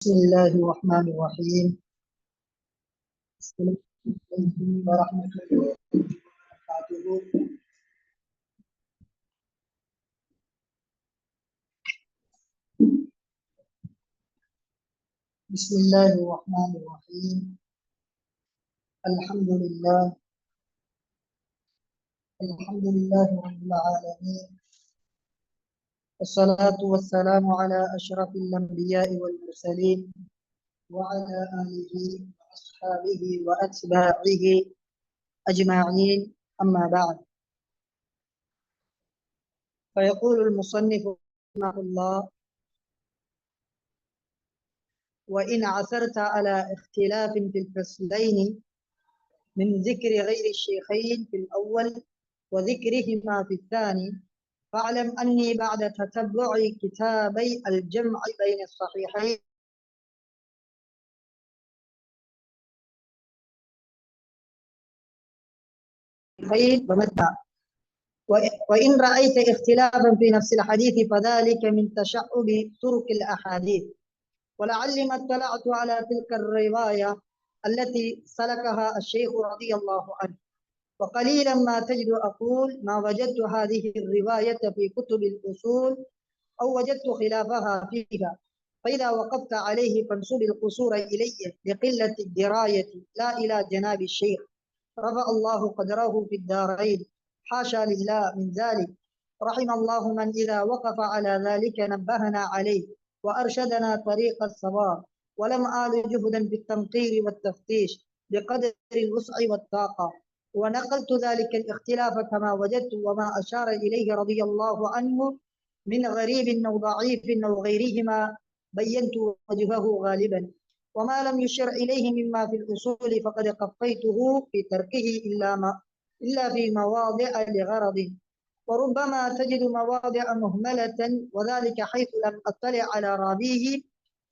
بسم الله الرحمن الرحيم. السلام عليكم ورحمة الله وبركاته. بسم الله الرحمن الرحيم. الحمد لله رب العالمين، والصلاة والسلام على أشرف الأنبياء والمرسلين وعلى آله وأصحابه وأتباعه أجمعين، أما بعد. فيقول المصنف رحمه الله: وإن عثرت على اختلاف في الفصلين من ذكر غير الشيخين في الأول وذكرهما في الثاني، فاعلم أني بعد تتبع كتابي الجمع بين الصحيحين ومتى، وإن رأيت اختلافا في نفس الحديث فذلك من تشعب طرق الأحاديث، ولعلي ما اطلعت على تلك الرواية التي سلكها الشيخ رضي الله عنه، وقليلا ما تجد أقول ما وجدت هذه الرواية في كتب الأصول أو وجدت خلافها فيها، فإذا وقفت عليه فانسب القصور إلي لقلة الدراية لا إلى جناب الشيخ رفع الله قدره في الدارين، حاشا لله من ذلك. رحم الله من إذا وقف على ذلك نبهنا عليه وأرشدنا طريق الصواب، ولم آل جهدا بالتنقير والتفتيش بقدر الوسع والطاقة، ونقلت ذلك الاختلاف كما وجدت وما أشار إليه رضي الله عنه من غريب أو ضعيف أو غيرهما بينت وجهه غالبا، وما لم يشر إليه مما في الأصول فقد قفيته في تركه إلا في مواضع لغرض، وربما تجد مواضع مهملة، وذلك حيث لم أطلع على رابيه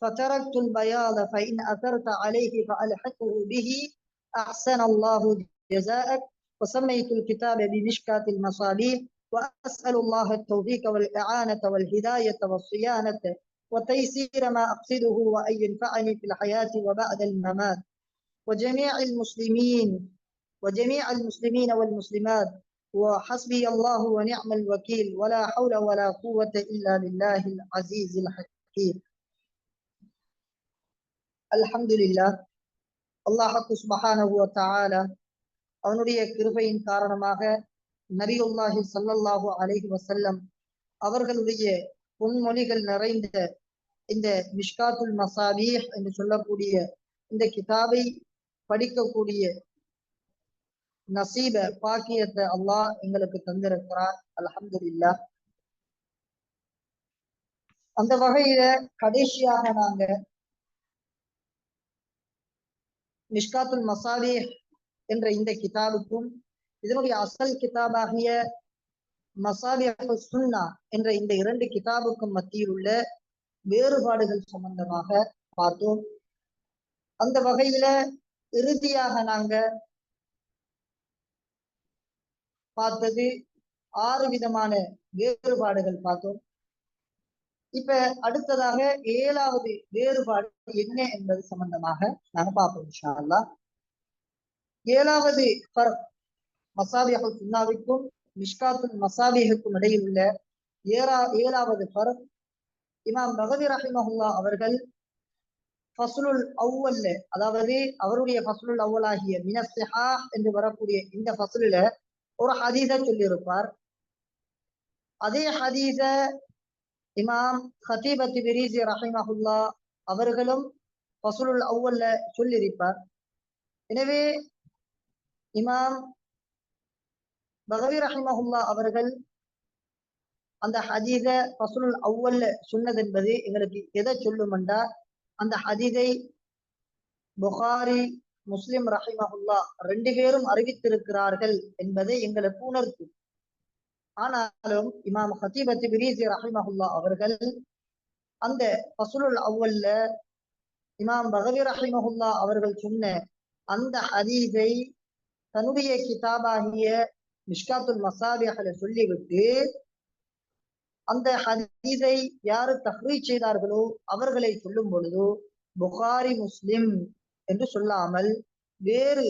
فتركت البياض، فإن أثرت عليه فألحقه به أحسن الله جزاءك. وسميت الكتاب بمشكاة المصابيح، وأسأل الله التوفيق والإعانة والهداية والصيانة وتيسير ما أقصده، وأن ينفعني في الحياة وبعد الممات وجميع المسلمين والمسلمات، وحسبي الله ونعم الوكيل، ولا حول ولا قوة إلا بالله العزيز الحكيم. الحمد لله. அல்லாஹ் சுப்ஹானஹு வ தஆலா அவனுடைய கிருபையின் காரணமாக நபியுல்லாஹி ஸல்லல்லாஹு அலைஹி வஸல்லம் அவர்களுடைய பொன்மொழிகள் நிறைந்த இந்த மிஷ்காத்துல் மசாபீஹ் என்று சொல்லக்கூடிய இந்த கிதாபை படிக்கக்கூடிய நசீப பாக்கியத்தை அல்லாஹ் எங்களுக்கு தந்திருக்கிறார். அல்ஹம்துலில்லாஹ். அந்த வகையில கடைசியாக நாங்க மிஷ்காத்துல் மசாபீஹ் என்ற இந்த கிதாபுக்கும் இதனுடைய அசல் கிதாபாகிய மசாபிஹு சுன்னா என்ற இந்த இரண்டு கிதாபுக்கும் மத்தியில் உள்ள வேறுபாடுகள் சம்பந்தமாக பார்த்தோம். அந்த வகையில இறுதியாக நாங்க பார்த்தது 6 விதமான வேறுபாடுகள் பார்த்தோம். இப்ப அடுத்ததாக 7வது வேறுபாடு என்ன என்பது சம்பந்தமாக நாங்க பார்ப்போம் இன்ஷா அல்லாஹ். 7வது ஃபர்க் மசாபிஹு சுன்னாவிற்கும் மிஷ்காத்துல் மசாபிஹுக்கும் இடையில் உள்ள 7வது ஃபர்க், இமாம் பகவி ரஹிமஹுல்லாஹ் அவர்கள் ஃபஸ்லுல் அவ்வல்ல, அதாவது அவருடைய ஃபஸ்லுல் அவ்வலாகிய மினஸ்ஸிஹாஹ் என்று வரக்கூடிய இந்த ஃபஸ்லுல ஒரு ஹதீஸை சொல்லியிருப்பார். அதே ஹதீஸ இமாம் ஹதீப் அத்-திப்ரிஸி ரஹிமஹுல்லாஹ் அவர்களும் ஃபஸ்லுல் அவ்வல்ல சொல்லியிருப்பார். எனவே இமாம் பகவி ரஹிமஹுல்லாஹ் அவர்கள் அந்த ஹதீஸ ஃபஸ்லுல் அவ்வல்ல சொன்னது என்பது எங்களுக்கு எதை சொல்லுமென்றா, அந்த ஹதீஸை புகாரி முஸ்லிம் ரஹிமஹுல்லாஹ் 2 பேரும் அறிவித்திருக்கிறார்கள் என்பதை எங்களுக்கு உணர்த்தும். ஆனாலும் இமாம் ஹதீப் அத்-திப்ரிஸி ரஹிமஹுல்லாஹ் அவர்கள் அந்த ஃபஸ்லுல் அவ்வல்ல இமாம் பகவி ரஹிமஹுல்லாஹ் அவர்கள் சொன்ன அந்த ஹதீஸை தன்னுடைய கிதாபாகிய மிஷ்காத்துல் மசாபிஹ்ல சொல்லிவிட்டு அந்த ஹதீஸை யாரு தஹ்ரீஜ் செய்தார்களோ அவர்களை சொல்லும் பொழுது புகாரி முஸ்லிம் என்று சொல்லாமல் வேறு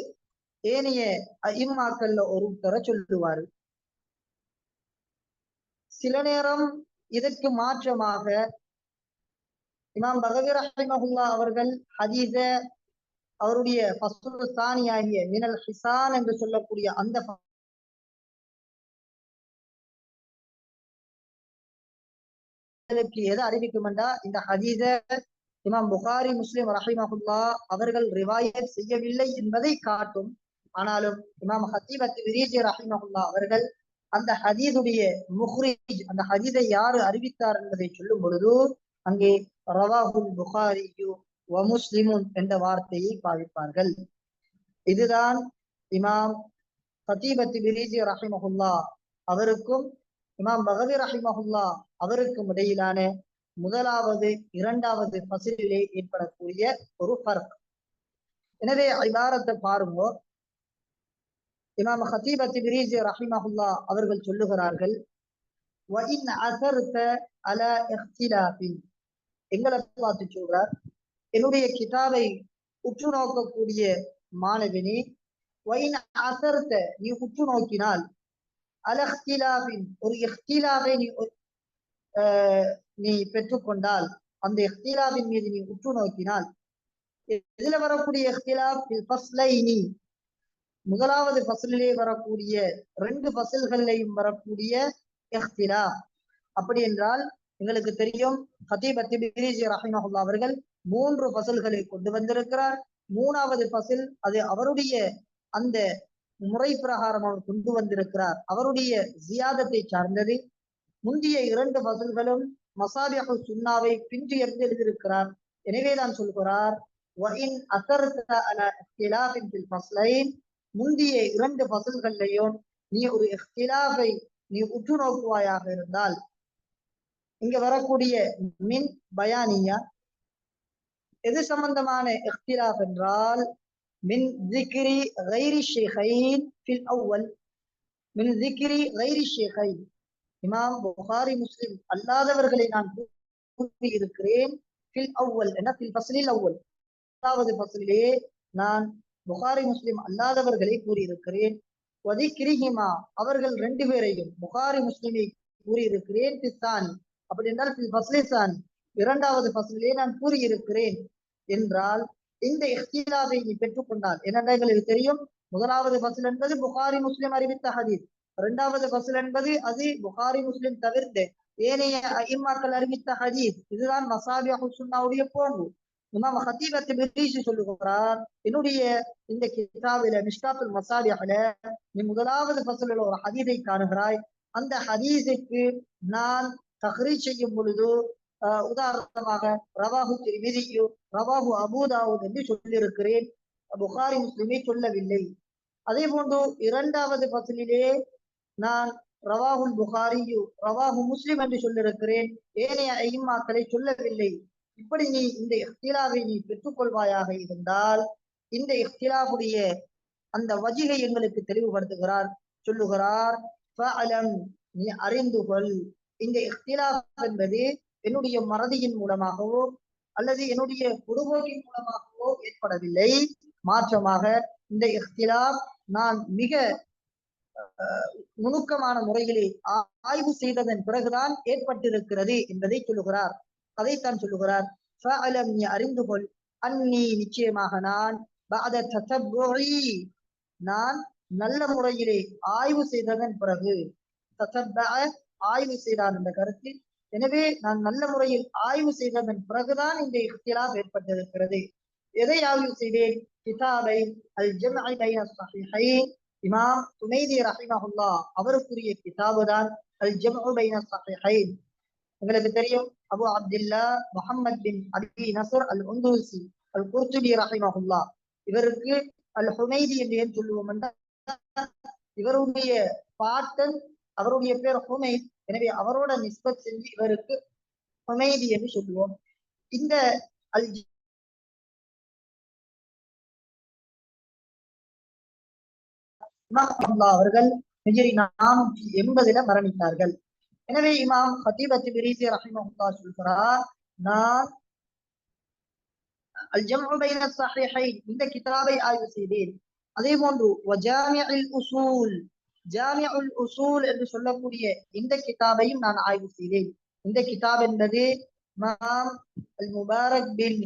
ஏனைய இம்மாக்கள்ல ஒருத்தர சொல்லுவாரு. சில நேரம் இதற்கு மாற்றமாக இமாம் பகவி ரஹிமஹுல்லா அவர்கள் ஹதீஸ அவருடைய ஃபஸ்லுல் சானி ஆகிய மினல் ஹிசான் என்று சொல்லக்கூடிய அந்த எது அறிவிக்கும் என்றா இந்த ஹதீஸ இமாம் புகாரி முஸ்லிம் ரஹிமஹுல்லா அவர்கள் ரிவாயத் செய்யவில்லை என்பதை காட்டும். ஆனாலும் இமாம் ஹத்தீப் அத்-திப்ரிஸி ரஹிமஹுல்லா அவர்கள் அந்த ஹதீஸுடைய முஹ்ரிஜ், அந்த ஹதீஸை யாரு அறிவித்தார் என்பதை சொல்லும் பொழுது அங்கே ரவாஹுல் புகாரியு வ முஸ்லிமுன் என்ற வார்த்தையை பாவிப்பார்கள். இதுதான் இமாம் ஹத்தீப் அத்-திப்ரிஸி ரஹிமஹுல்லா அவருக்கும் இமாம் பகவி ரஹிமஹுல்லா அவருக்கும் இடையிலான முதலாவது இரண்டாவது ஃபஸ்லிலே ஏற்படக்கூடிய ஒரு ஃபர்க். எனவே இபாரத்தை பாருங்க, இமாம் ஹத்தீப் அத்-திப்ரிஸி ரஹிமஹுல்லா அவர்கள் சொல்லுகிறார்கள், வ இன் அஸர்த அலா இக்திலாஃபின், எங்களை பார்த்து சொல்றார், என்னுடைய கிதாபை உற்று நோக்கக்கூடிய மாணவனே, வ இன் அஸர்த, நீ உற்று நோக்கினால், அலா இக்திலாஃபின், ஒரு இக்திலாஃபை நீ பெற்றுக்கொண்டால், அந்த இக்திலாஃபின் மீது நீ உற்று நோக்கினால், இதுல வரக்கூடிய இக்திலாஃப் ஃபஸ்லைனி, முதலாவது ஃபஸ்லிலே வரக்கூடிய ரெண்டு ஃபஸ்ல்களிலேயும் வரக்கூடிய இக்திலாஃப். அப்படி என்றால் எங்களுக்கு தெரியும் ஹத்தீப் அத்-திப்ரிஸி ரஹிமஹுல்லா அவர்கள் 3 ஃபஸ்ல்களை கொண்டு வந்திருக்கிறார். 3வது ஃபஸ்ல் அது அவருடைய அந்த முறை பிரகாரம் அவர் கொண்டு வந்திருக்கிறார், அவருடைய ஜியாதத்தை சார்ந்தது. முந்தைய 2 ஃபஸ்ல்களும் மசாபிஹு சுன்னாவை பின்றி எழுதியிருக்கிறார். எனவேதான் சொல்கிறார், வ இன் அஸர்த அலா இக்திலாஃபின் ஃபில் ஃபஸ்லைன், முந்தைய 2 ஃபஸ்ல்களையும் நீ ஒரு இக்திலாஃபை நீ உற்று நோக்குவாயாக இருந்தால், இங்க வரக்கூடிய மின் பயானியா எது சம்பந்தமான இக்திலாஃப் என்றால், மின் ذிக்ரி கைரி ஷைகைன் ஃபில் அவ்வல், மின் ذிக்ரி கைரி ஷைகைன், இமாம் புகாரி முஸ்லிம் அல்லாதவர்களை நான் கூறி இருக்கிறேன். ஃபில் அவ்வல் என ஃபில் ஃபஸ்லில் அவ்வல், முதலாவது ஃபஸ்லிலே நான் புகாரி முஸ்லிம் அல்லாதவர்களை கூறியிருக்கிறேன். வதிக்ரிஹிமா, அவர்கள் 2 பேரையும் புகாரி முஸ்லிமை கூறியிருக்கிறேன். பிஸ்ஸானி, அப்படி என்றால் ஃபில் ஃபஸ்லி சானி, 2வது ஃபஸ்லிலே நான் கூறியிருக்கிறேன் என்றால், இந்த இக்திலாஃபை நீ பெற்றுக்கொண்டால், ஏனென்றால் எங்களுக்கு தெரியும் முதலாவது ஃபஸ்ல் என்பது புகாரி முஸ்லிம் அறிவித்த ஹதீஸ், 2வது ஃபஸ்ல் என்பது அது புகாரி முஸ்லிம் தவிர்த்து ஏனைய இம்மாக்கள் அறிவித்த ஹதீஸ். இதுதான் மசாபிஹு சுன்னாவுடைய போங்கு. இமாம் ஹத்தீப் அத்-திப்ரிஸி சொல்லுகிறார், என்னுடைய இந்த கிதாபில மிஷ்காத்துல் மசாபிஹ்ல நீ முதலாவது ஃபஸ்லில் ஒரு ஹதீஸை காணுகிறாய், அந்த ஹதீஸுக்கு நான் தஹ்ரீஜ் செய்யும் பொழுது உதாரணமாக ரவாஹு திர்மிதி, ரவாஹு அபூ தாவூத் என்று சொல்லியிருக்கிறேன், புகாரி முஸ்லிமை சொல்லவில்லை. அதே போன்று 2வது ஃபஸ்லிலே நான் ரவாஹுல் புகாரியு ரவாஹு முஸ்லிம் என்று சொல்லியிருக்கிறேன், ஏனைய ஐம்மாக்களை சொல்லவில்லை. இப்படி நீ இந்த இக்திலாஃபை நீ பெற்றுக்கொள்வாயாக இருந்தால், இந்த இக்திலாஃபுடைய அந்த வஜிகை எங்களுக்கு தெளிவுபடுத்துகிறார். சொல்லுகிறார், ஃபஅலம், நீ அறிந்து கொள், இந்த இக்திலாஃப் என்பது என்னுடைய மறதியின் மூலமாகவோ அல்லது என்னுடைய பொதுபோக்கின் மூலமாகவோ ஏற்படவில்லை. மாற்றமாக இந்த இக்திலாஃப் நான் மிக நுணுக்கமான முறையிலே ஆய்வு செய்ததன் பிறகுதான் ஏற்பட்டிருக்கிறது என்பதை சொல்லுகிறார். அதைத்தான் சொல்லுகிறார், ஃபஅலம், நீ அறிந்து கொள், அன்னி, நிச்சயமாக நான், பஅத ததப்புஇ, நான் நல்ல முறையிலே ஆய்வு செய்ததன் பிறகு, ததப்பஅ ஆய்வு செய்தான் என்ற கருத்து. எனவே நான் நல்ல முறையில் ஆய்வு செய்ததன் பிறகுதான் இந்த இக்திலாஃப் ஏற்பட்டிருக்கிறது. எதை ஆய்வு செய்தேன்? கிதாபை அல் ஜம்அ பைன ஸஹீஹைன், இமாம் ஹுமைதி ரஹிமஹுல்லா அவருக்குரிய கிதாபு தான் அல் ஜம்உ பைன ஸஹீஹைன். உங்களுக்கு தெரியும் அபு அப்துல்லா முஹம்மத் பின் அபி நஸ்ர் அல் உந்தூசி அல் குர்துபி ரஹிமஹுல்லா, இவருக்கு அல் ஹுமைதி என்று ஏன் சொல்லுவோம் என்றால், இவருடைய பாட்டன் அவருடைய பேர் ஹுமைத், எனவே அவரோட நிஸ்பத் செஞ்சு இவருக்கு ஹுமைதி என்று சொல்லுவோம். இந்த அல் அவர்கள் ஹிஜ்ரி 480 மரணித்தார்கள். எனவே இமாம் ஹத்தீப் அத்-திப்ரிஸி ரஹிமஹுல்லாஹ் சொல்கிறார், நான் அல் ஜம்உ பைன ஸஹீஹைன் இந்த கிதாபை ஆய்வு செய்தேன். அதே போன்று வஜாமிஉல் உஸூல் ஜாமிஉல் உஸூல் என்று சொல்லக்கூடிய இந்த கிதாபையும் நான் ஆய்வு செய்தேன். இந்த கிதாப் என்பது இமாம் அல் முபாரக் பின்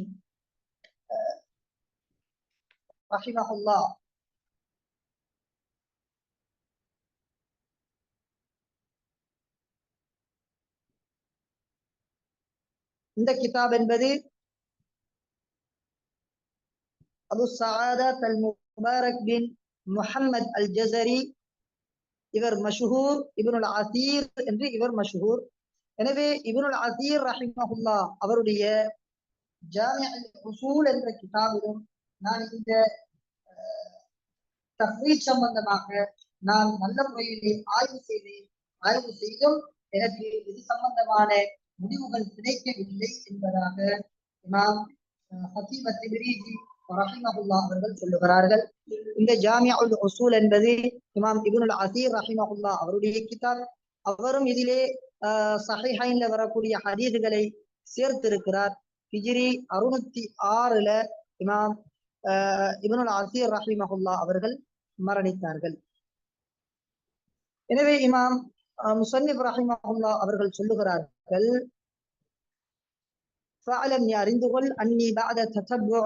ரஹிமஹுல்லாஹ் இந்த கிதாப் என்பது அபு சஆதத் அல் முபாரக் பின் முஹம்மத் அல் ஜஸரி, இவர் மஷ்ஹூர் இப்னுல் அசீர் என்று இவர் மஷ்ஹூர். எனவே இப்னுல் அசீர் ரஹிமஹுல்லாஹ் அவருடைய ஜாமிஉல் உஸூல் என்ற கிதாபிலும் நான் இந்த தஃப்ரீத் சம்பந்தமாக நான் நல்ல முறையிலே ஆய்வு செய்தும் எனக்கு இது சம்பந்தமான முடிவுகள் கிடைக்கவில்லை என்பதாக இமாம் ஹதீப் அத்-திப்ரிஸி ரஹிமஹுல்லாஹ் அவர்கள் சொல்லுகிறார்கள். இந்த ஜாமிஉல் உஸூல் என்பது இமாம் இப்னுல் அசீர் ரஹிமஹுல்லாஹ் அவருடைய கிதாப். அவரும் இதிலே ஸஹீஹைன்ல வரக்கூடிய ஹதீஸ்களை சேர்த்திருக்கிறார். ஹிஜ்ரி 606ல இமாம் இப்னுல் அசீர் ரஹிமஹுல்லாஹ் அவர்கள் மரணித்தார்கள். எனவே இமாம் முஸன்னிஃப் ரஹிமஹுல்லாஹ் அவர்கள் சொல்லுகிறார்கள், فاعلم يا رندغل أني بعد تتبع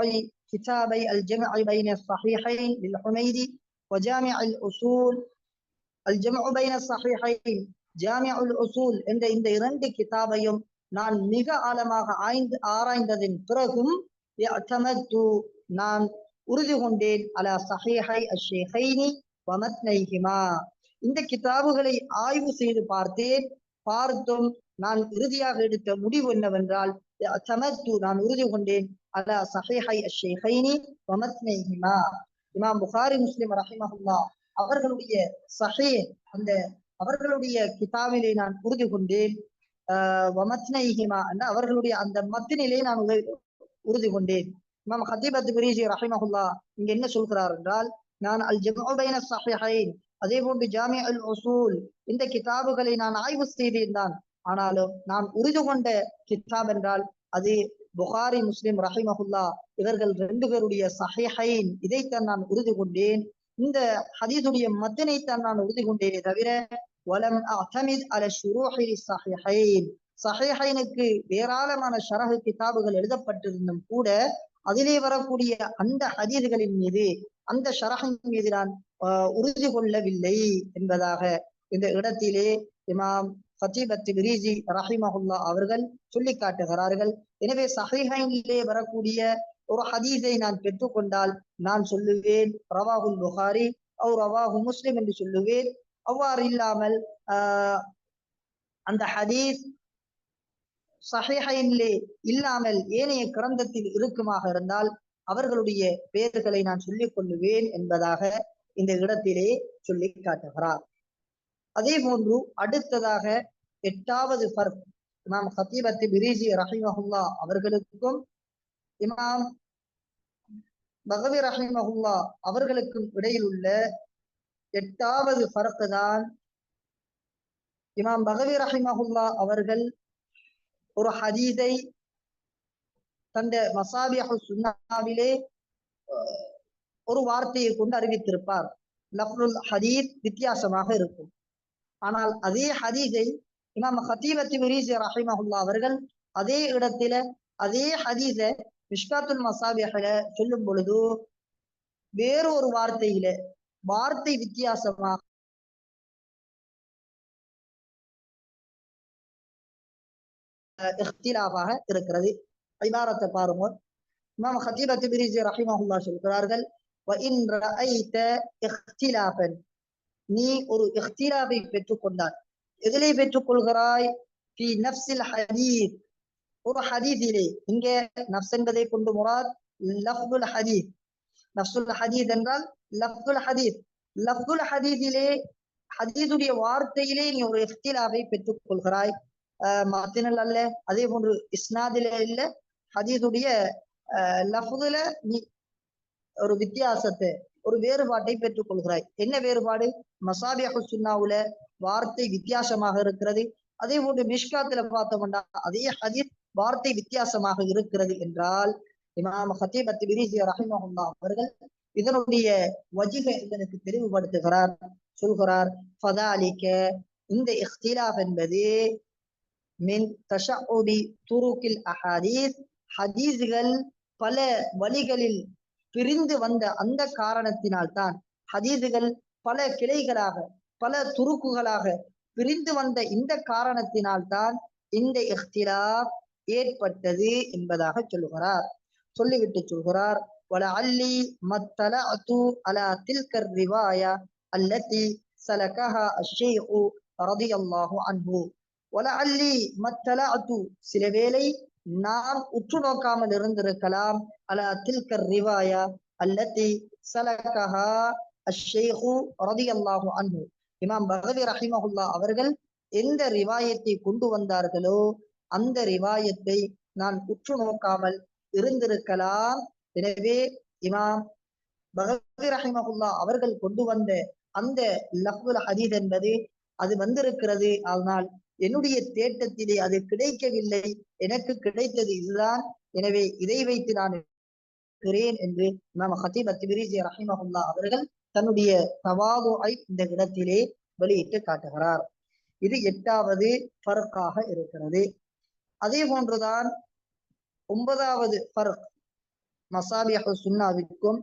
كتابي الجمع بين الصحيحين للحميدي وجامع الأصول الجمع بين الصحيحين جامع الأصول இந்த இரண்டு கிதாபையும் நான் மிக ஆழமாக ஆராய்ந்ததின் பிறகும் நான் உறுதி கொண்டேன் அலா ஸஹீஹை அஷ்-ஷைகைனி வ மத்னைஹிமா இந்த கிதாபுகளை ஆய்வு செய்து பார்த்தும் நான் இறுதியாக எடுத்த முடிவு என்னவென்றால் நான் உறுதி கொண்டேன் அலா ஸஹீஹை அஷ்-ஷைகைனி வ மத்னைஹிமா இமாம் புகாரி முஸ்லிம் ரஹிமஹுல்லாஹ் அவர்களுடைய ஸஹீஹ் அவர்களுடைய கிதாபிலே நான் உறுதி கொண்டேன். வ மத்னைஹிமா அவர்களுடைய அந்த மத்தினிலே நான் உறுதி கொண்டேன். இமாம் ஹதீப் அத்-திப்ரிஸி ரஹிமஹுல்லாஹ் இங்க என்ன சொல்கிறார் என்றால், நான் அல் ஜம்உ பைன ஸஹீஹைன் அதே போன்று ஜாமிஉல் உஸூல் இந்த கிதாபுகளை நான் ஆய்வு செய்தேன் தான். ஆனாலும் நான் உறுதி கொண்ட கிதாப் என்றால் அது புகாரி முஸ்லிம் ரஹிமஹுல்லாஹ் இவர்கள் ரெண்டு பேருடைய ஸஹீஹைன் இதைத்தான் நான் உறுதி கொண்டேன். இந்த ஹதீஸுடைய மத்தினைத்தான் நான் உறுதி கொண்டேனே தவிர வலம் அஅ்தமித் அலா ஷுரூஹி ஸஹீஹைன் ஸஹீஹைனுக்கு ஏராளமான ஷரஹ் கிதாபுகள் எழுதப்பட்டிருந்தும் கூட அதிலே வரக்கூடிய அந்த ஹதீஸ்களின் மீது அந்த ஷரஹின் மீது நான் உறுதி கொள்ளவில்லை என்பதாக இந்த இடத்திலே இமாம் ஹதீப் அத்-திப்ரிஸி ரஹிமஹுல்லாஹ் அவர்கள் சொல்லி காட்டுகிறார்கள். எனவே ஸஹீஹைனிலே வரக்கூடிய ஒரு ஹதீஸை நான் பெற்றுக்கொண்டால் நான் சொல்லுவேன் ரவாஹுல் புகாரி அவ் ரவாஹு முஸ்லிம் என்று சொல்லுவேன். அவ்வாறு இல்லாமல் அந்த ஹதீஸ் ஸஹீஹைனிலே இல்லாமல் ஏனைய கிரந்தத்தில் இருக்குமாக இருந்தால் அவர்களுடைய பெயர்களை நான் சொல்லிக் கொள்ளுவேன் என்பதாக இந்த இடத்திலே சொல்லி காட்டுகிறார். அதே போன்று அடுத்ததாக 8வது ஃபர்க் இமாம் ஹதீப் அத்-திப்ரிஸி ரஹிமஹுல்லாஹ் அவர்களுக்கும் இமாம் பகவி ரஹிமஹுல்லாஹ் அவர்களுக்கும் இடையில் உள்ள 8வது ஃபர்க் தான், இமாம் பகவி ரஹிமஹுல்லாஹ் அவர்கள் ஒரு ஹதீஸை தந்த மசாபிஹு சுன்னாவிலே ஒரு வார்த்தையை கொண்டு அறிவித்திருப்பார். லஃப்லுல் ஹதீஸ் வித்தியாசமாக இருக்கும். ஆனால் அதே ஹதீஸை இமாம் ஹதீப் அத்-திப்ரிஸி ரஹிமஹுல்லாஹ் அவர்கள் அதே இடத்துல அதே ஹதீஸை மிஷ்காத்துல் மசாபிஹ்ல சொல்லும் பொழுது வேறு ஒரு வார்த்தை வித்தியாசமாக இஹ்திலாஃபாக இருக்கிறது. இபாரத்தை பாருங்க. இமாம் ஹதீப் அத்-திப்ரிஸி ரஹிமஹுல்லாஹ் சொல்கிறார்கள், வ இன் ரஅய்த இஹ்திலாஃபன் நீ ஒரு இஹ்திலாஃபை பெற்றுக்கொண்டால் எதிலே பெற்றுக்கொள்கிறாய்? ஃபி நஃப்ஸில் ஹதீஸ் ஒரு ஹதீஸிலே. இங்க நஃப்ஸ் என்பதை கொண்டு முராத் லஃப்துல் ஹதீஸ். நஃப்ஸுல் ஹதீஸ் என்றால் லஃப்துல் ஹதீஸ். லஃப்துல் ஹதீஸிலே ஹதீஸுடைய வார்த்தையிலே நீ ஒரு இஹ்திலாஃபை பெற்றுக்கொள்கிறாய். மத்தினல் அல்ல, அதே போன்று இஸ்னாதில இல்ல, ஹதீஸுடைய லஃப்துல நீ ஒரு வித்தியாசத்தை ஒரு வேறுபாட்டை பெற்றுக் கொள்கிறாய். என்ன வேறுபாடு? மசாபிஹு சுன்னாவுல வார்த்தை வித்தியாசமாக இருக்கிறது. அதே போன்று மிஷ்காத்துல பார்த்தோம்னா அதே ஹதீஸ் வார்த்தை வித்தியாசமாக இருக்கிறது என்றால் இமாம் ஹத்தீப் அத்-திப்ரிஸி ரஹிமஹுல்லாஹ் அவர்கள் இதனுடைய வஜிஹ இதனுக்கு தெளிவுபடுத்துகிறார். சொல்கிறார், ஃபதாலிக, இந்த இஹ்திலாஃப் என்பது மின் தஷஅுபி துருக்கில் அஹாதீஸ், ஹதீஸ்கள் பல வழிகளில் பிரிந்து வந்த அந்த காரணத்தினால் தான், ஹதீஸ்கள் பல கிளைகளாக பல துருக்குகளாக பிரிந்து வந்த இந்த காரணத்தினால் தான் இந்த இஹ்திலாஃப் ஏற்பட்டது என்பதாக சொல்லுகிறார். சொல்லிவிட்டு சொல்கிறார், வலஅல்லி மத்தலஅது அலா தில்க ரிவாயா அல்லதி சலகஹா அஷ்ஷைஹு ரலியல்லாஹு அன்ஹு. வலஅல்லி மத்தலஅது, சில வேளை நாம் உற்று நோக்காமல் இருந்திருக்கலாம், அலா தில்க ரிவாயா அல்லதி சலகஹா அஷ்ஷைஹு ரலியல்லாஹு அன்ஹு. இமாம் பகவி ரஹிமஹுல்லாஹ் அவர்கள் எந்த ரிவாயத்தை கொண்டு வந்தார்களோ அந்த ரிவாயத்தை நான் உற்று நோக்காமல் இருந்திருக்கலாம். எனவே இமாம் பகவி ரஹிமஹுல்லாஹ் அவர்கள் கொண்டு வந்த அந்த லஃபுல் ஹதீஸ் என்பது அது வந்திருக்கிறது, ஆனால் என்னுடைய தேட்டத்திலே அது கிடைக்கவில்லை, எனக்கு கிடைத்தது இதுதான், எனவே இதை வைத்து நான் இருக்கிறேன் என்று இமாம் ஹத்தீப் அத்-திப்ரிஸி ரஹிமஹுல்லாஹ் அவர்கள் தன்னுடைய தவாதுஐ இந்த இடத்திலே வெளியிட்டு காட்டுகிறார். இது 8வது ஃபர்காக இருக்கிறது. அதே போன்றுதான் 9வது ஃபர்க் மசாபிஹு சுன்னாவிற்கும்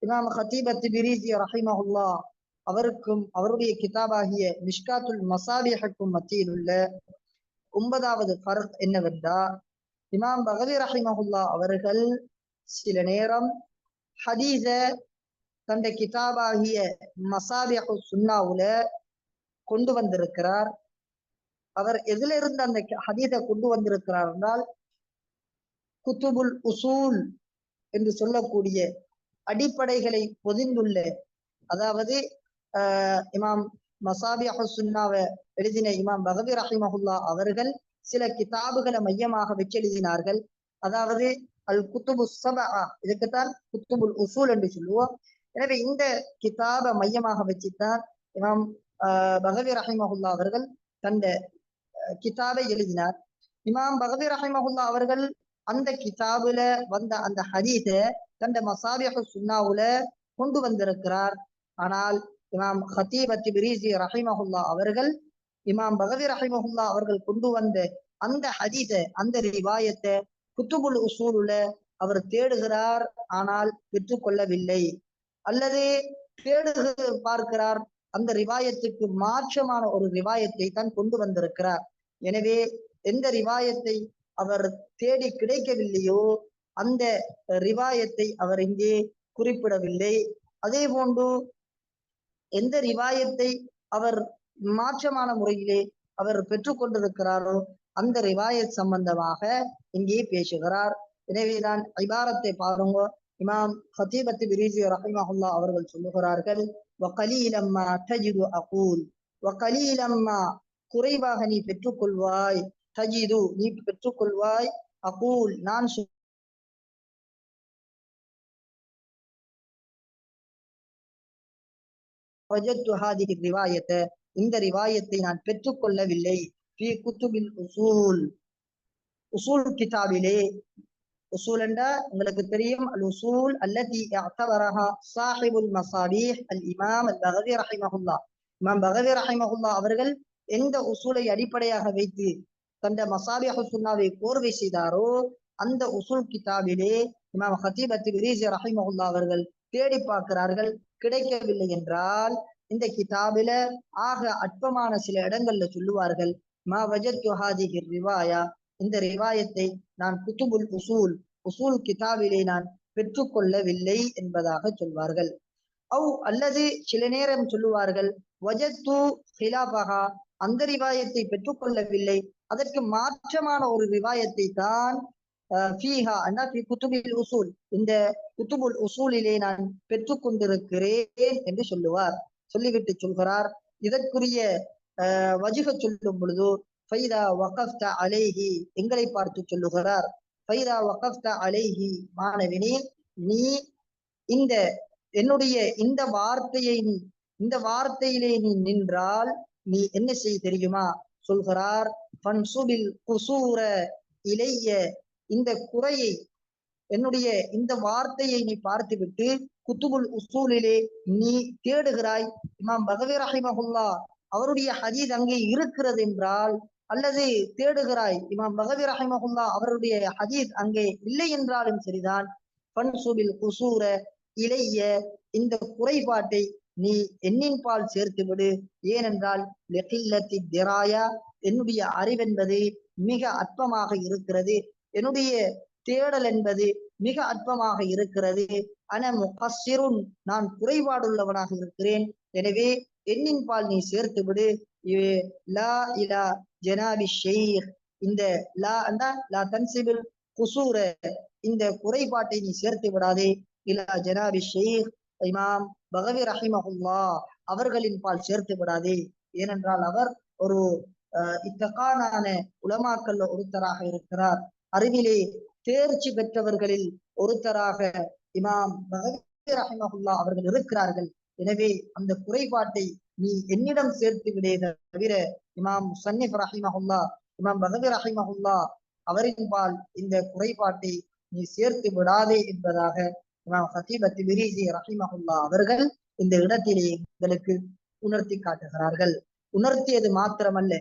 இமாம் ஹத்தீப் அத்-திப்ரிஸி ரஹிமஹுல்லாஹ் அவருக்கும் அவருடைய கிதாபாகிய மிஷ்காத்துல் மசாபிஹுக்கும் மத்தியில் உள்ள 9வது ஃபர்க் என்னவென்றால், இமாம் பகவி ரஹிமஹுல்லாஹ் அவர்கள் சில நேரம் ஹதீஸ தந்த கிதாபாகிய மசாபிஹு சுன்னாவுல கொண்டு வந்திருக்கிறார். அவர் எதுல இருந்து அந்த ஹதீஸை கொண்டு வந்திருக்கிறார் என்றால், குத்துபுல் உசூல் என்று சொல்லக்கூடிய அடிப்படைகளை பொதிந்துள்ள, அதாவது இமாம் மசாபிஹு சுன்னாவை எழுதின இமாம் பகவி ரஹிமஹுல்லாஹ் அவர்கள் சில கிதாபுகளை மையமாக வச்சு எழுதினார்கள். அதாவது அல் குத்துபு ஸபஆ, இதுக்குத்தான் குத்துபுல் உசூல் என்று சொல்லுவோம். எனவே இந்த கிதாபை மையமாக வச்சுத்தான் இமாம் பகவி ரஹிமஹுல்லாஹ் அவர்கள் தந்த கிதாபை எழுதினார். இமாம் பகவி ரஹிமஹுல்லாஹ் அவர்கள் அந்த கிதாபுல வந்த அந்த ஹதீஸை தந்த மசாபிஹு சுன்னாவுல கொண்டு வந்திருக்கிறார். ஆனால் இமாம் ஹத்தீப் அத்-திப்ரிஸி ரஹிமஹுல்லாஹ் அவர்கள் இமாம் பகவி ரஹிமஹுல்லாஹ் அவர்கள் கொண்டு வந்த அந்த ஹதீஸை அந்த ரிவாயத்தை குத்துபுல் உசூலுல அவர் தேடுகிறார், ஆனால் பெற்றுக்கொள்ளவில்லை. அல்லது பார்க்கிறார், அந்த ரிவாயத்துக்கு மாற்றமான ஒரு ரிவாயத்தை தான் கொண்டு வந்திருக்கிறார். எனவே எந்த ரிவாயத்தை அவர் தேடி கிடைக்கவில்லையோ அந்த ரிவாயத்தை அவர் இங்கே குறிப்பிடவில்லை. அதே போன்று எந்த ரிவாயத்தை அவர் மாற்றமான முறையிலே அவர் பெற்றுக்கொண்டிருக்கிறாரோ அந்த ரிவாயத் சம்பந்தமாக இங்கே பேசுகிறார். எனவேதான் இபாரத்தை பாருங்க, இமாம் ஹத்தீப் அத்-திப்ரிஸி ரஹிமஹுல்லாஹ் அவர்கள் சொல்லுகிறார்கள், வகலீலம்மா தஜிது அகூல், வகலீலம்மா குறைவாக நீ பெற்றுக்கொள்வாய், தஜிது நீ பெற்றுக்கொள்வாய், அகூல் நான் வஜத்து ஹாதிஹி ரிவாயத்தை, இந்த ரிவாயத்தை நான் பெற்றுக்கொள்ளவில்லை, ஃபீ குத்துபில் உசூல், உசூல் கிதாபிலே. உசூல் என்றா உங்களுக்கு தெரியும், அல் உசூல் அல்லதி இஅ்தபரஹா ஸாஹிபுல் மஸாபீஹ் அல் இமாம் அல் பகவி ரஹிமஹுல்லாஹ். இமாம் பகவி ரஹிமஹுல்லாஹ் அவர்கள் எந்த உசூலை அடிப்படையாக வைத்து தந்த மஸாபிஹு சுன்னாவை கோர்வை செய்தாரோ அந்த உசூல் கிதாபிலே இமாம் ஹத்தீப் அத்-திப்ரிஸி ரஹிமஹுல்லாஹ் அவர்கள் தேடி பார்க்கிறார்கள், கிடைக்கவில்லை என்றால் இந்த கிதாபில ஆக அற்பமான சில இடங்கள்ல சொல்லுவார்கள், மா வஜத்து ஹாதிஹி ரிவாயா, இந்த ரிவாயத்தை நான் குத்துபுல் உசூல் உசூல் கிதாபிலே நான் பெற்றுக்கொள்ளவில்லை என்பதாக சொல்வார்கள். அல்லது சில நேரம் சொல்லுவார்கள், வஜத்து ஹிலாஃபஹா, அந்த ரிவாயத்தை பெற்றுக்கொள்ளவில்லை, அதற்கு மாற்றமான ஒரு ரிவாயத்தை தான் ஃபீஹா அண்ணா ஃபீ குத்துபில் உசூல், இந்த குத்துபுல் உசூலிலே நான் பெற்றுக்கொண்டிருக்கிறேன் என்று சொல்லுவார். சொல்லிவிட்டு சொல்கிறார், இதற்குரிய வஜுக சொல்லும் பொழுது ஃபைதா வகஃப்த அலைஹி, எங்களை பார்த்து சொல்லுகிறார், ஃபைதா வகஃப்த அலைஹி, மாணவனே நீ இந்த என்னுடைய இந்த வார்த்தையிலே நீ நின்றால் நீ என்ன செய்ய தெரியுமா? சொல்கிறார், ஃபன்சுபில் குசூர இலைய, இந்த குறையை என்னுடைய இந்த வார்த்தையை நீ பார்த்துவிட்டு குத்துபுல் உசூலிலே நீ தேடுகிறாய், இமாம் பகவி ரஹிமஹுல்லா அவருடைய ஹதீஸ் அங்கே இருக்கிறது என்றால், அல்லது தேடுகிறாய் இமாம் பகவி ரஹிமஹுல்லா அவருடைய ஹதீஸ் அங்கே இல்லை என்றாலும் சரிதான், பன்சுபில் குசூர இளைய இந்த குறைபாட்டை நீ எண்ணின் பால் சேர்த்து விடு. ஏனென்றால் திராயா என்னுடைய அறிவென்பது மிக அற்பமாக இருக்கிறது, என்னுடைய தேடல் என்பது மிக அற்பமாக இருக்கிறது. முகஸ்ஸிருன் நான் குறைபாடுள்ளவனாக இருக்கிறேன். எனவே எண்ணின் பால் நீ சேர்த்து விடு. லா இலா ஜனாபி ஷேக் இந்த லா தன்சிபில் குசூர இந்த குறைபாட்டை நீ சேர்த்து விடாதே. இலா ஜனாபி ஷேக் இமாம் பகவி ரஹிமஹுல்லா அவர்களின் பால் சேர்த்து விடாதே. ஏனென்றால் அவர் ஒரு இத்தகானான உலமாக்கல்ல ஒருத்தராக இருக்கிறார், அறிவிலே தேர்ச்சி பெற்றவர்களில் ஒருத்தராக இமாம் பகவி ரஹிமஹுல்லா அவர்கள் இருக்கிறார்கள். எனவே அந்த குறைபாட்டை நீ என்னிடம் சேர்த்து விடே தவிர இமாம் முஸன்னிஃப் ரஹிமஹுல்லா இமாம் பகவி ரஹிமஹுல்லா அவரின் பால் இந்த குறைபாட்டை நீ சேர்த்து விடாதே என்பதாக இமாம் ஹதீப் அத்-திப்ரிஸி ரஹிமஹுல்லா அவர்கள் இந்த இடத்திலே எங்களுக்கு உணர்த்தி காட்டுகிறார்கள். உணர்த்தியது மாத்திரமல்ல,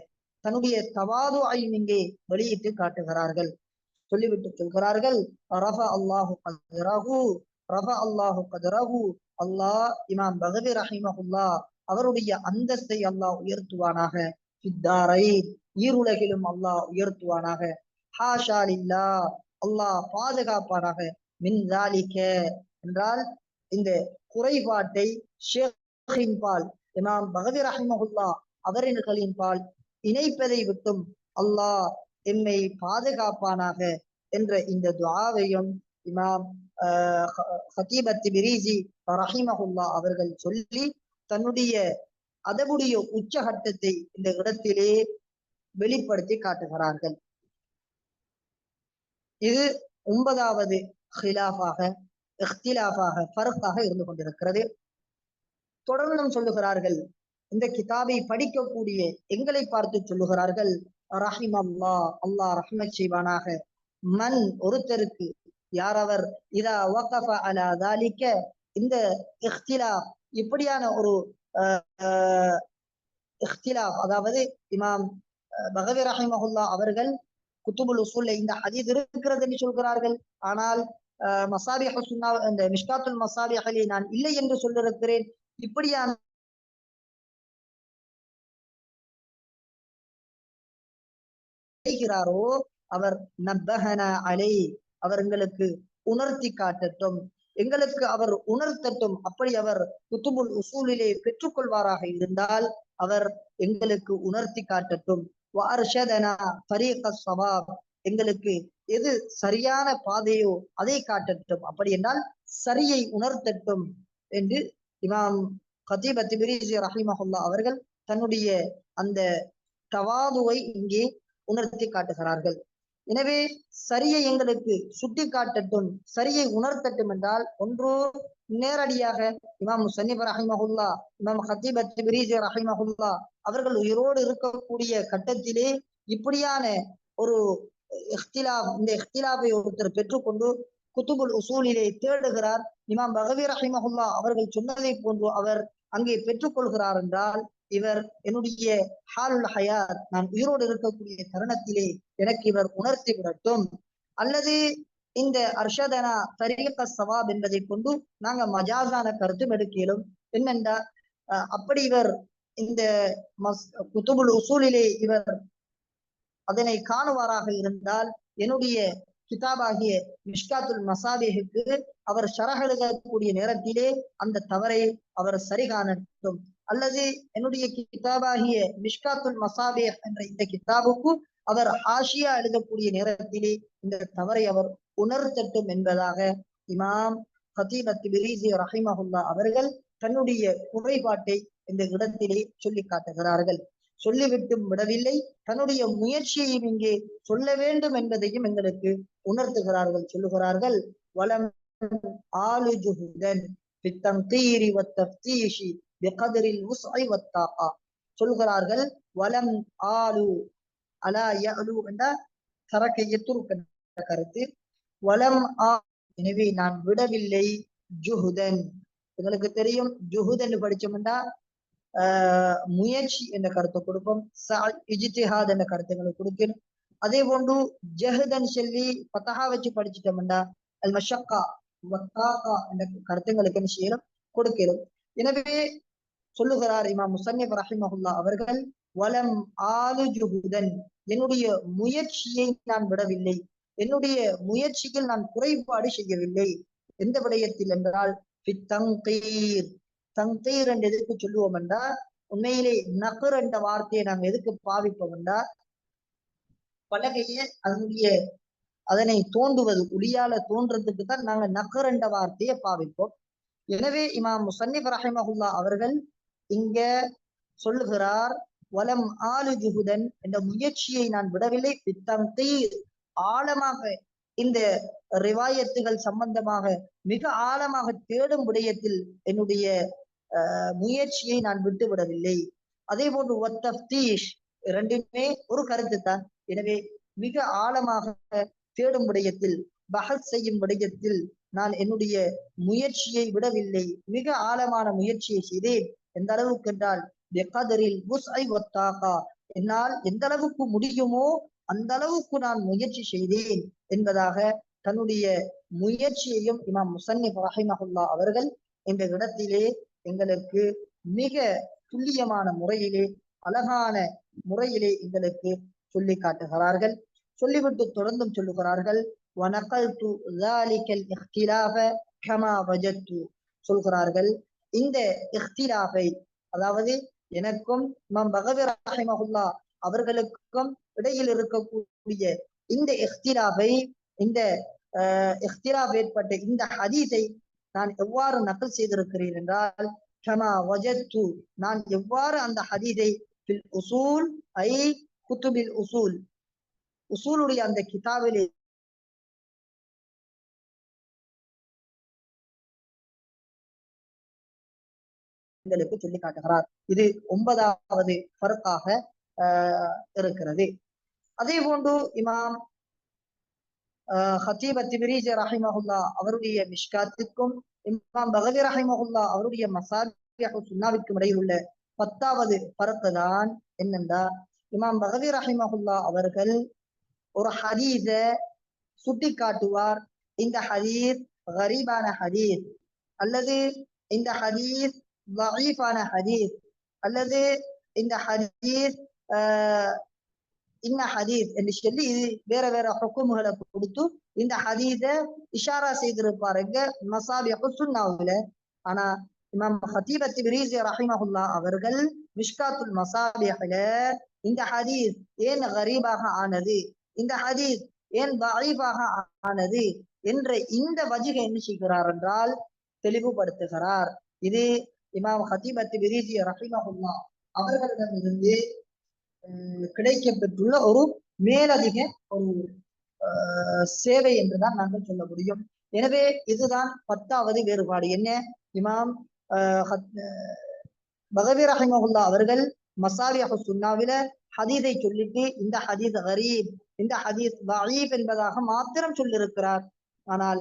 தன்னுடைய தவாதுஐ இங்கே வெளியிட்டு காட்டுகிறார்கள். சொல்லிவிட்டு சொல்கிறார்கள், ரஃப அல்லாஹு கத்ரஹு ரஃப அல்லாஹு கத்ரஹு அல்லாஹ் இமாம் பகவி ரஹிமஹுல்லா அவருடைய அந்தஸ்தை அல்லாஹ் உயர்த்துவானாக, ஃபித்தாரைன் ஈருலகிலும் அல்லாஹ் உயர்த்துவானாக, ஹாஷா லில்லாஹ் அல்லாஹ் பாதுகாப்பானாக, மின் ஸாலிக என்றால் இந்த குறைபாட்டை ஷேഖின் பால் இமாம் பகவி ரஹிமஹுல்லா அவர்களின் பால் இணைப்பதை விட்டும் அல்லாஹ் எம்மை பாதுகாப்பானாக என்ற இந்த துஆவையும் இமாம் ஹதீப் அத்-திப்ரிஸி ரஹிமஹுல்லா அவர்கள் சொல்லி தன்னுடைய அதவுடைய உச்சகட்டத்தை இந்த இடத்திலே வெளிப்படுத்தி காட்டுகிறார்கள். இது 9வது ஹிலாஃபாக இஹ்திலாஃபாக ஃபர்காக இருந்து கொண்டிருக்கிறது. தொடர்ந்தும் சொல்லுகிறார்கள், இந்த கிதாபை படிக்கக்கூடிய எங்களை பார்த்து சொல்லுகிறார்கள், ரஹிமல்லா அல்லாஹ் ரஹ்மத் செய்வானாக, மன் ஒருத்தருக்கு யார் அவர் இதா வகஃப அலா ذلك இந்த இஹ்திலாஃப் இப்படியான ஒரு இஹ்திலாஃப், அதாவது இமாம் பகவி ரஹிமஹுல்லா அவர்கள் குத்துபுல் உசூல்ல இந்த ஹதீஸ் இருக்கிறது என்று சொல்கிறார்கள், ஆனால் மசாபிஹ் சுன்னா இந்த மிஷ்காத்துல் மசாபிஹ்லே நான் இல்லை என்று சொல்லிருக்கிறேன். இப்படியான செய்கிறாரோ அவர் நப்பஹனா அலை அவர் எங்களுக்கு உணர்த்தி காட்டட்டும், எங்களுக்கு அவர் உணர்த்தட்டும். அப்படி அவர் குத்துபுல் உசூலிலே பெற்றுக்கொள்வாராக இருந்தால் அவர் எங்களுக்கு உணர்த்தி காட்டட்டும். வஅர்ஷதனா தரீக ஸவாப் எங்களுக்கு எது சரியான பாதையோ அதை காட்டட்டும், அப்படி என்றால் சரியை உணர்த்தட்டும் என்று இமாம் ஹதீப் அத்-திப்ரிஸி ரஹிமஹுல்லா அவர்கள் தன்னுடைய அந்த தவாதுவை இங்கே உணர்த்தி காட்டுகிறார்கள். எனவே சரியை எங்களுக்கு சுட்டி காட்டட்டும், சரியை உணர்த்தட்டும் என்றால் ஒன்று நேரடியாக இமாம் முஸன்னிஃப் ரஹிமஹுல்லா இமாம் ஹதீப் அத்-திப்ரிஸி ரஹிமஹுல்லா அவர்கள் உயிரோடு இருக்கக்கூடிய கட்டத்திலே இப்படியான ஒரு இஹ்திலாஃப் இந்த இஹ்திலாஃபை ஒருத்தர் பெற்றுக்கொண்டு குத்துபுல் உசூலிலே தேடுகிறார், இமாம் பகவி ரஹிமஹுல்லா அவர்கள் சொன்னதை போன்று அவர் அங்கே பெற்றுக்கொள்கிறார் என்றால் இவர் என்னுடைய ஹாலுல் ஹயாத் நான் உயிரோடு இருக்கக்கூடிய தருணத்திலே எனக்கு இவர் உணர்த்தி விடட்டும். அல்லது இந்த அர்ஷதனா தரீக ஸவாப் என்பதை கொண்டு நாங்க மஜாசான கருத்தும் எடுக்கலும். என்னென்றா அப்படி இவர் இந்த குத்துபுல் உசூலிலே இவர் அதனை காணுவாராக இருந்தால் என்னுடைய கிதாபாகிய மிஷ்காத்துல் மசாபிஹுக்கு அவர் ஷரஹ் எழுதக்கூடிய நேரத்திலே அந்த தவறை அவர் சரி காணட்டும். அல்லது என்னுடைய கிதாபாகிய மிஷ்காத்துல் மசாபிஹ் என்ற இந்த கிதாபுக்கு அவர் ஹாஷியா எழுதக்கூடிய நேரத்திலே இந்த தவறை அவர் உணர்த்தட்டும் என்பதாக இமாம் ஹதீப் அத்-திப்ரிஸி ரஹிமஹுல்லா அவர்கள் தன்னுடைய குறைபாட்டை இந்த இடத்திலே சொல்லி காட்டுகிறார்கள். சொல்லிவிட்டும் விடவில்லை, தன்னுடைய முயற்சியையும் இங்கே சொல்ல வேண்டும் என்பதையும் எங்களுக்கு உணர்த்துகிறார்கள். சொல்லுகிறார்கள், வலம் ஆலு ஜுஹுதன் பித்தன்கீரி வத்தஃப்தீஷி பிகத்ரில் உஸ்ஐ வத்தாகா சொல்கிறார்கள். வலம் ஆலு அலா யஅலு என்ற கரக்கை எத்துருக்க கருத்து. வலம் எனவே நான் விடவில்லை ஜுஹுதன். உங்களுக்கு தெரியும் ஜுஹுதன் படிச்சோம்னா முயற்சி என்ற கருத்தை கொடுப்போம், இஜ்திஹாத் என்ற கருத்துக்களை கொடுக்கணும். அதே போன்று ஜஹதன் சொல்லி பத்தஹா வச்சு படிச்சுட்டோம்னா அல் மஷக்கா வத்தாகா என்ற கருத்துங்களுக்கு என்ன செய்யணும், கொடுக்கணும். எனவே சொல்லுகிறார் இமாம் முஸன்னிஃப் ரஹிமஹுல்லாஹ் அவர்கள், வலம் ஆலு ஜுஹுதன், என்னுடைய முயற்சியை நான் விடவில்லை, என்னுடைய முயற்சியில் நான் குறைபாடு செய்யவில்லை. எந்த விடயத்தில் என்றால் தங்கீர். தங்கீர் என்று எதுக்கு சொல்லுவோம் என்றால், உண்மையிலே நகர் என்ற வார்த்தையை நாங்கள் எதுக்கு பாவிப்போம் என்றால், பலகையை அதனை தோண்டுவது, உளியால தோன்றதுக்கு தான் நாங்க நகர் என்ற வார்த்தையை பாவிப்போம். எனவே இமாம் முஸன்னிஃப் ரஹிமஹுல்லாஹ் அவர்கள் இங்க சொல்லுகிறார், வலம் ஆலு ஜுஹுதன், என்ற முயற்சியை நான் விடவில்லை. தங்கீர், ஆழமாக இந்த ரிவாயத்துகள் சம்பந்தமாக மிக ஆழமாக தேடும் விடயத்தில் என்னுடைய முயற்சியை நான் விட்டு விடவில்லை. அதே போன்று வத்தஃப்தீஷ், இரண்டுமே ஒரு கருத்து தான். எனவே மிக ஆழமாக தேடும் விடயத்தில், பஹத் செய்யும் விடயத்தில் நான் என்னுடைய முயற்சியை விடவில்லை, மிக ஆழமான முயற்சியை செய்தேன். எந்த அளவுக்கு என்றால் என்னால் எந்த அளவுக்கு முடியுமோ அந்த அளவுக்கு நான் முயற்சி செய்தேன் என்பதாக தன்னுடைய முயற்சியையும் இமாம் முஸன்னிஃப் ரஹிமஹுல்லாஹ் அவர்கள் இந்த இடத்திலே எங்களுக்கு மிக துல்லியமான முறையிலே, அழகான முறையிலே எங்களுக்கு சொல்லி காட்டுகிறார்கள். சொல்லிவிட்டு தொடர்ந்தும் சொல்லுகிறார்கள், وَنَقَلْتُ ذَلِكَ الْإِخْتِلَافَ كَمَا وَجَدْتُ, சொல்கிறார்கள் இந்த இஹ்திலாஃபை, அதாவது எனக்கும் இமாம் பகவி ரஹிமஹுல்லாஹ் அவர்களுக்கும் இடையில் இருக்கக்கூடிய இந்த இஹ்திலாஃபை, இந்த இஹ்திலாஃப் ஏற்பட்ட இந்த ஹதீஸை நான் எவ்வாறு நகல் செய்திருக்கிறேன் என்றால், கமா வஜத்து, நான் எவ்வாறு அந்த ஹதீஸை ஃபில் உசூல் ஐ குத்துபில் உசூல், உசூலுடைய அந்த கிதாபிலே எங்களுக்கு சொல்லி காட்டுகிறார். இது 9வது ஃபர்காக இருக்கிறது. அதே போன்று இமாம் ஹத்தீப் அத்-திப்ரிஸி ரஹிமஹுல்லாஹ் அவருடைய மிஷ்காத்துக்கும் இமாம் பகவி ரஹிமஹுல்லாஹ் அவருடைய மசாபிஹ் சுன்னாவிற்கும் இடையில் உள்ள 10வது ஃபர்க் தான் என்னென்றா, இமாம் பகவி ரஹிமஹுல்லாஹ் அவர்கள் ஒரு ஹதீஸ சுட்டி காட்டுவார். இந்த ஹதீஸ் கரீபான ஹதீஸ், அல்லது இந்த ஹதீஸ் ضعيفான ஹதீஸ், அல்லது இந்த ஹதீஸ் இன்ன ஹதீஸ் என்று சொல்லி இது வேற வேற ஹுக்கும்களை கொடுத்து இந்த ஹதீஸ இஷாரா செய்திருப்பாருங்க மசாபிஹ் சுன்னாவுல. ஆனா இமாம் ஹத்தீப் அத்-திப்ரிஸி ரஹிமஹுல்லாஹ் அவர்கள் மிஷ்காத்துல் மசாபிஹ்ல இந்த ஹதீஸ் ஏன் கரீபாக ஆனது, இந்த ஹதீஸ் ஏன் தஈஃபாக ஆனது என்ற இந்த வஜ்ஹை என்ன செய்கிறார் என்றால் தெளிவுபடுத்துகிறார். இது இமாம் ஹத்தீப் அத்-திப்ரிஸி ரஹிமஹுல்லாஹ் அவர்களிடமிருந்து கிடைக்கப்பெற்றுள்ள ஒரு மேலதிக ஒரு சேவை என்றுதான் நாங்கள் சொல்ல முடியும். எனவே இதுதான் 10வது வேறுபாடு. என்ன, இமாம் பகவி ரஹிமஹுல்லாஹ் அவர்கள் மசாபிஹ் சுன்னாவில ஹதீஸை சொல்லிட்டு இந்த ஹதீஸ் கரீப், இந்த ஹதீஸ் தஈஃப் என்பதாக மாத்திரம் சொல்லியிருக்கிறார். ஆனால்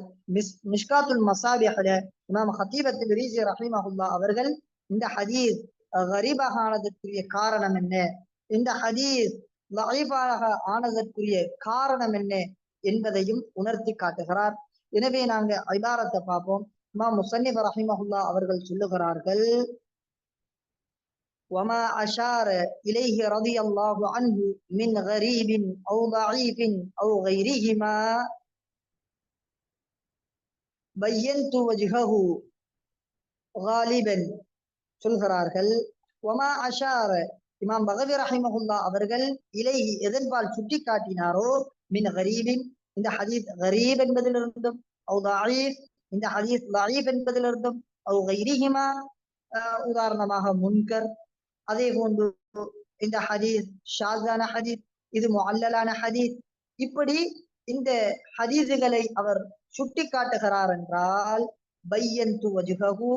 மிஷ்காத்துல் மசாபிஹ்ல இமாம் ஹத்தீப் அத்-திப்ரிஸி ரஹிமஹுல்லாஹ் அவர்கள் இந்த ஹதீஸ் கரீபாக ஆனதற்குரிய காரணம் என்ன, இந்த ஹதீஸ் தஈஃபாக ஆனதற்குரிய காரணம் என்ன என்பதையும் உணர்த்தி காட்டுகிறார். எனவே நாங்க இபாரத்தை பார்ப்போம். இமாம் முஸன்னிஃப் ரஹிமஹுல்லாஹ் அவர்கள் சொல்லுகிறார்கள், وما أشار إليه رضي الله عنه من غريب أو ضعيف أو غيرهما بينت وجهه غالبا, சொல்கிறார்கள் وما أشار, இமாம் பகவி ரஹிமஹுல்லாஹ் அவர்கள் இலைஹி எதன்பால் சுட்டி காட்டினாரோ, மின் கரீபின், இந்த ஹதீஸ் கரீப் என்பதிலிருந்தும், அவு தஈஃப், இந்த ஹதீஸ் தஈஃப் என்பதிலிருந்தும், அவு கைரிஹிமா, உதாரணமாக முன்கர், அதே போன்று இந்த ஹதீஸ் ஷாஸான ஹதீஸ், இது முஅல்லலான ஹதீஸ், இப்படி இந்த ஹதீஸுகளை அவர் சுட்டி காட்டுகிறார் என்றால், பையன்து வஜ்ஹஹு,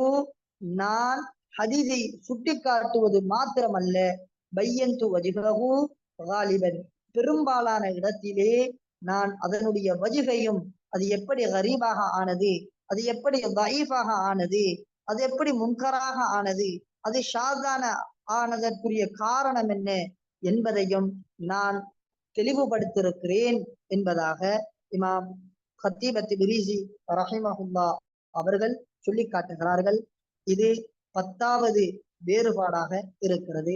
நான் ஹதீஸை சுட்டி காட்டுவது மாத்திரமல்ல, பையன்து வஜ்ஹஹு காலிபன், பெரும்பாலான இடத்திலே நான் அதனுடைய வஜ்ஹையும் அது எப்படி கரீபாக ஆனது, அது எப்படி தஈஃபாக ஆனது, அது எப்படி முன்கராக ஆனது, அது ஷாதான ஆனதற்குரிய காரணம் என்ன என்பதையும் நான் தெளிவுபடுத்திருக்கிறேன் என்பதாக இமாம் கத்தீப் அத்-திப்ரிஸி ரஹிமஹுல்லா அவர்கள் சொல்லி காட்டுகிறார்கள். இது 10வது வேறுபாடாக இருக்கிறது.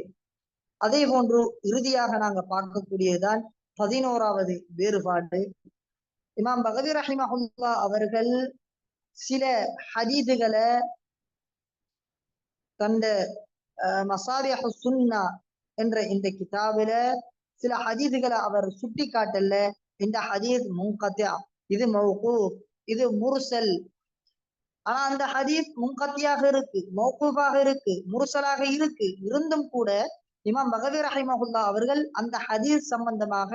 அதே போன்று இறுதியாக நாங்க பார்க்கக்கூடியதுதான் 11வது வேறுபாடு. இமாம் பகவி ரஹிமஹுல்லா அவர்கள் சில ஹதீதுகளை தந்த மசாலிஹு சுன்னா என்ற இந்த கிதாபில சில ஹதீதுகளை அவர் சுட்டி காட்டல. இந்த ஹதீஸ் முன்கத்யா, இது மௌகூஃப், இது முர்சல். ஆனா அந்த ஹதீஸ் முன்கத்தியாக இருக்கு, மௌகூஃபாக இருக்கு, முர்சலாக இருக்கு. இருந்தும் கூட இமாம் பகவி ரஹிமஹுல்லா அவர்கள் அந்த ஹதீஸ் சம்பந்தமாக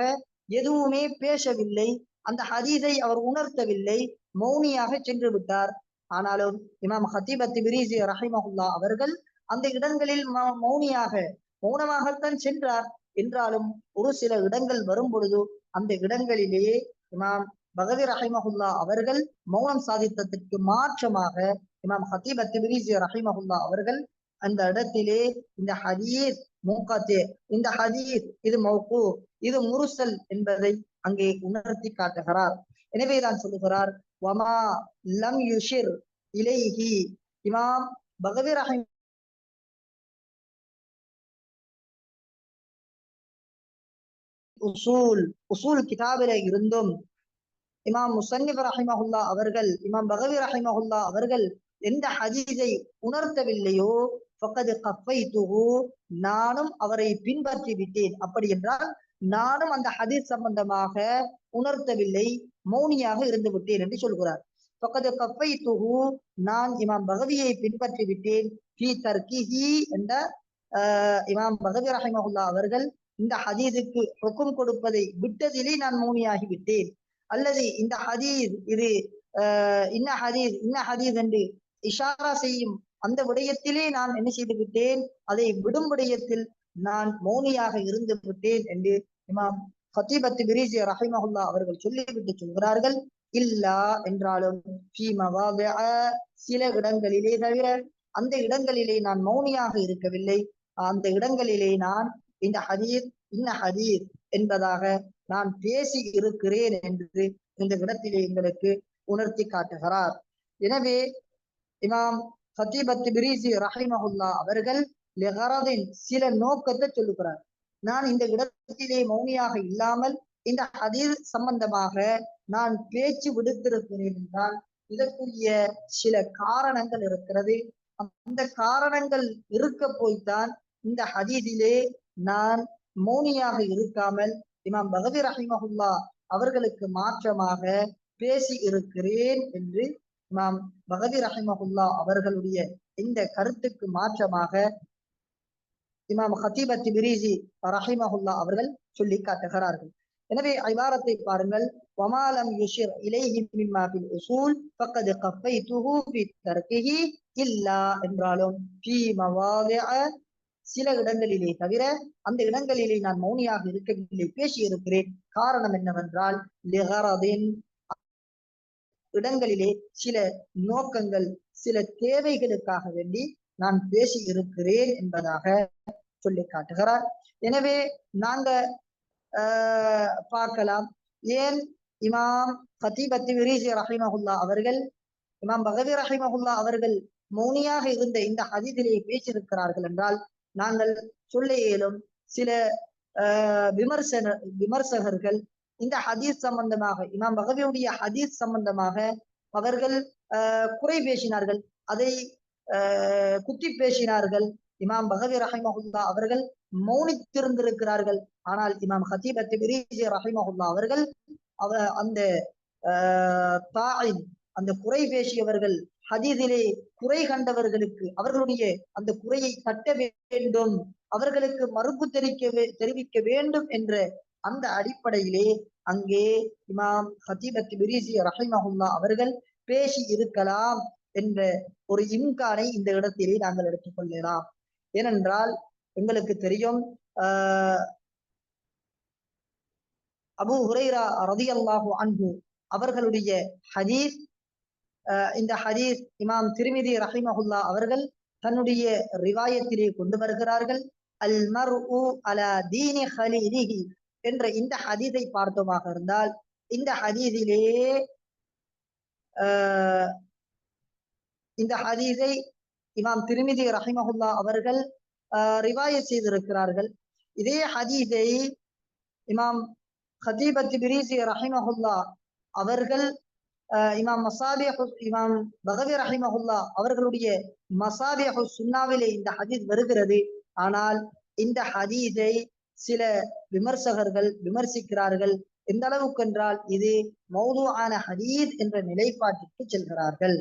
எதுவுமே பேசவில்லை, அந்த ஹதீஸை அவர் உணர்த்தவில்லை, மௌனியாக சென்று விட்டார். ஆனாலும் இமாம் கத்தீப் அத்-திப்ரிஸி ரஹிமஹுல்லா அவர்கள் அந்த இடங்களில் மௌனமாகத்தான் சென்றார். என்றாலும் ஒரு சில இடங்கள் வரும் பொழுது அந்த இடங்களிலேயே இமாம் பகவி ரஹிமஹுல்லா அவர்கள் மௌனம் சாதித்ததற்கு மாற்றமாக இமாம் கத்தீப் அத்-திப்ரிஸி ரஹிமஹுல்லா அவர்கள் அந்த இடத்திலே இந்த ஹதீஸ் முன்கத்தி, இந்த ஹதீஸ் இது மௌகூஃப், இது முர்சல் என்பதை அங்கே உணர்த்தி காட்டுகிறார். எனவேதான் சொல்லுகிறார், வமா லம் யுஷிர் இலைஹி. இமாம் பகவி ரஹிம் உசூல் கிதாபில இருந்தும் இமாம் முஸன்னிஃப் ரஹிமஹுல்லா அவர்கள், இமாம் பகவி ரஹிமஹுல்லா அவர்கள் எந்த ஹதீஸை உணர்த்தவில்லையோ ஃபக்கத் கஃபைதுஹு, நானும் அவரை பின்பற்றி விட்டேன். அப்படி என்றால் நானும் அந்த ஹதீஸ் சம்பந்தமாக உணர்த்தவில்லை, மௌனியாக இருந்து விட்டேன் என்று சொல்கிறார். ஃபக்கத் கஃபைதுஹு, நான் இமாம் பகவியை பின்பற்றி விட்டேன். ஃபீ தர்கிஹி என்ற இமாம் பகவி ரஹிமஹுல்லா அவர்கள் இந்த ஹதீஸுக்கு ஹுக்கும் கொடுப்பதை விட்டதிலே நான் மௌனியாகி விட்டேன். அல்லது இந்த ஹதீஸ் இது இன்ன ஹதீஸ் என்று இஷாரா செய்யும் அந்த விடயத்திலே நான் என்ன செய்து விட்டேன், அதை விடும் விடயத்தில் நான் மௌனியாக இருந்து விட்டேன் என்று இமாம் கத்தீப் அத்-திப்ரிஸி ரஹிமஹுல்லா அவர்கள் சொல்லிவிட்டு சொல்கிறார்கள். இல்லா என்றாலும் சில இடங்களிலே தவிர, அந்த இடங்களிலே நான் மௌனியாக இருக்கவில்லை. அந்த இடங்களிலே நான் இந்த ஹதீஸ் இன்ன ஹதீஸ் என்பதாக நான் பேசி இருக்கிறேன் என்று இந்த இடத்திலே எங்களுக்கு உணர்த்தி காட்டுகிறார். எனவே இமாம் கத்தீப் அத்-திப்ரிஸி ரஹிமஹுல்லா அவர்கள் லிகரதின் சில நோக்கத்தை சொல்லுகிறார். நான் இந்த இடத்திலே மௌனியாக இல்லாமல் இந்த ஹதீஸ் சம்பந்தமாக நான் பேச்சு விடுத்திருக்கிறேன் என்றால் இதற்குரிய சில காரணங்கள் இருக்கிறது. அந்த காரணங்கள் இருக்க போய்தான் இந்த ஹதீஸிலே நான் மௌனியாக இருக்காமல் இமாம் பகவி ரஹிமஹுல்லா அவர்களுக்கு மாற்றமாக பேசி இருக்கிறேன் என்று இமாம் பகவி ரஹிமஹுல்லா அவர்களுடைய இந்த கருத்துக்கு மாற்றமாக இமாம் கத்தீப் அத்-திப்ரிஸி ரஹிமஹுல்லா அவர்கள் சொல்லி காட்டுகிறார்கள். எனவே இபாரத்தை பாருங்கள், வமாலம் யுஷிர் இலைஹி மிம்மா ஃபில் உசூல் ஃபக்கத் கஃபைதுஹு ஃபி தர்கிஹி இல்லா என்றாலும் ஃபீ மவாதிஅ, சில இடங்களிலே தவிர அந்த இடங்களிலே நான் மௌனியாக இருக்கவில்லை, பேசி இருக்கிறேன். காரணம் என்னவென்றால் லிகரதின், இடங்களிலே சில நோக்கங்கள், சில தேவைகளுக்காக வேண்டி நான் பேசி இருக்கிறேன் என்பதாக சொல்லி காட்டுகிறார். எனவே நாங்க பார்க்கலாம், ஏன் இமாம் கத்தீப் அத்-திப்ரிஸி ரஹிமஹுல்லா அவர்கள், இமாம் பகவி ரஹிமஹுல்லா அவர்கள் மௌனியாக இருந்த இந்த ஹதீஸிலே பேசியிருக்கிறார்கள் என்றால் நாங்கள் சொல்ல இயலும் சில விமர்சகர்கள் இந்த ஹதீஸ் சம்பந்தமாக, இமாம் பகவியுடைய ஹதீஸ் சம்பந்தமாக அவர்கள் குறை பேசினார்கள், அதை குத்தி பேசினார்கள். இமாம் பகவி ரஹிமஹுல்லா அவர்கள் மௌனித்திருந்திருக்கிறார்கள். ஆனால் இமாம் கத்தீப் அத்-திப்ரிஸி ரஹிமஹுல்லா அவர்கள் அந்த அந்த குறை பேசியவர்கள், ஹதீஸிலே குறை கண்டவர்களுக்கு அவர்களுடைய அந்த குறையை தட்ட வேண்டும், அவர்களுக்கு மறுப்பு தெரிவிக்க வேண்டும் என்ற அந்த அடிப்படையிலே அங்கே இமாம் கத்தீப் அத்-திப்ரிஸி ரஹிமஹுல்லா அவர்கள் பேசி இருக்கலாம் என்ற ஒரு இம்கானை இந்த இடத்திலே நாங்கள் எடுத்துக்கொள்ளலாம். ஏனென்றால் எங்களுக்கு தெரியும், அபூ ஹுரைரா ரலியல்லாஹு அன்ஹு அவர்களுடைய ஹதீஸ். இந்த ஹதீஸ் இமாம் திர்மிதி ரஹிமஹுல்லா அவர்கள் தன்னுடைய ரிவாயத்திலே கொண்டு வருகிறார்கள். அல் மர்உ அலா தீனி ஹலீலிஹி என்ற இந்த ஹதீஸை பார்த்தோமாக இருந்தால், இந்த ஹதீஸிலே இந்த ஹதீஸை இமாம் திர்மிதி ரஹிமஹுல்லா அவர்கள் ரிவாயத் செய்திருக்கிறார்கள். இதே ஹதீஸை இமாம் ஹதீப் அத்-திப்ரிஸி ரஹிமஹுல்லா அவர்கள் இமாம் பகவி ரஹிமஹுல்லா அவர்களுடைய மசாபிஹு சுன்னாவிலே இந்த ஹதீஸ் வருகிறது. ஆனால் இந்த ஹதீஸை சில விமர்சகர்கள் விமர்சிக்கிறார்கள். எந்த அளவுக்கு என்றால் இது மௌதுஆன ஹதீஸ் என்ற நிலைப்பாட்டிற்கு செல்கிறார்கள்.